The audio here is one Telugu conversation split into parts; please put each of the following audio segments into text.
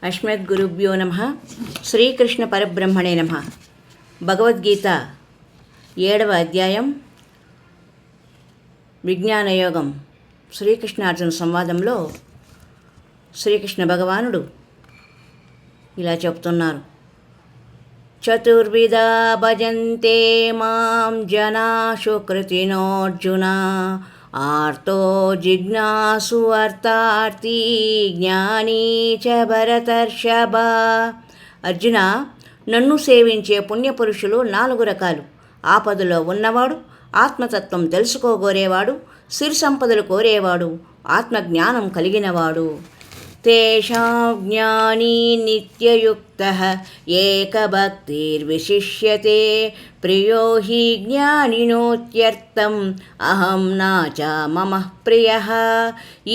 అస్మద్గురుభ్యో నమః. శ్రీకృష్ణ పరబ్రహ్మణే నమః. భగవద్గీత 7వ అధ్యాయం విజ్ఞానయోగం. శ్రీకృష్ణార్జున సంవాదంలో శ్రీకృష్ణ భగవానుడు ఇలా చెప్తున్నారు. చతుర్విధా భజంతే మాం జనా సుకృతినోర్జున, ఆర్తో జిజ్ఞాసు అర్థార్థీ జ్ఞానీ చ భరతర్షభ. అర్జున, నన్ను సేవించే పుణ్యపురుషులు 4 రకాలు. ఆపదలో ఉన్నవాడు, ఆత్మతత్వం తెలుసుకోగోరేవాడు, సిరి సంపదలు కోరేవాడు, ఆత్మజ్ఞానం కలిగినవాడు. తేషాం జ్ఞానీ నిత్యయుక్తః ఏకభక్తిర్విశిష్యతే, ప్రియో హి జ్ఞానినోత్యర్థం అహం నాచ మమ ప్రియః.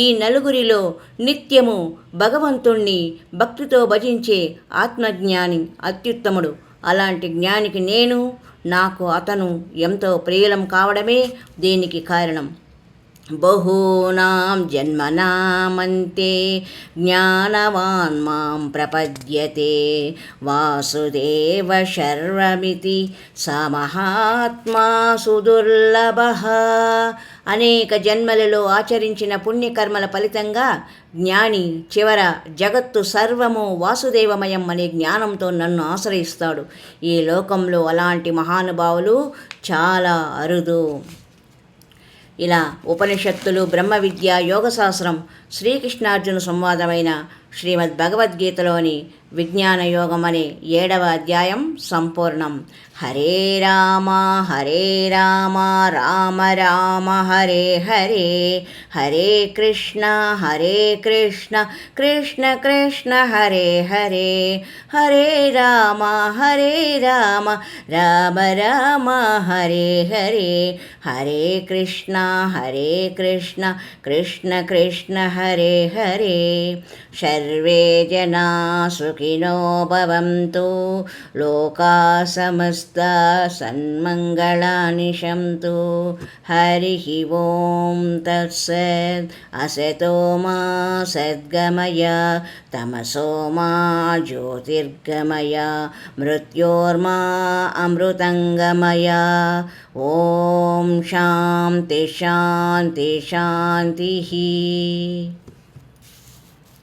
ఈ 4 నిత్యము భగవంతుణ్ణి భక్తితో భజించే ఆత్మజ్ఞాని అత్యుత్తముడు. అలాంటి జ్ఞానికి నేను, నాకు అతను ఎంతో ప్రియులం కావడమే దీనికి కారణం. బహూనాం జన్మనామంతే జ్ఞానవాన్ మాం ప్రపద్యతే, వాసుదేవ శర్వమితి సమహాత్మా సుదుర్లభః. అనేక జన్మలలో ఆచరించిన పుణ్యకర్మల ఫలితంగా జ్ఞాని చివర జగత్తు సర్వము వాసుదేవమయం అనే జ్ఞానంతో నన్ను ఆశ్రయిస్తాడు. ఈ లోకంలో అలాంటి మహానుభావులు చాలా అరుదు. ఇలా ఉపనిషత్తులు, బ్రహ్మ విద్య, యోగశాస్త్రం, శ్రీకృష్ణార్జున సంవాదమైన శ్రీమద్ భగవద్గీతలోని విజ్ఞాన యోగం అనే 7వ అధ్యాయం సంపూర్ణం. హరే రామ రామ రామ హరే హరే, హరే కృష్ణ కృష్ణ కృష్ణ హరే హరే, హరే రామ రామ రామ హరే హరే, హరే కృష్ణ కృష్ణ కృష్ణ హరే హరే. సర్వే జనా సుఖినో భవంతు, లోకా సమస్తా సన్మంగళాని సంతు. హరి ఓం తత్సత్. అసతో మా సద్గమయ, తమసో మా జ్యోతిర్గమయ, మృత్యోర్మా అమృతంగమయ. ఓం శాంతి శాంతి శాంతి.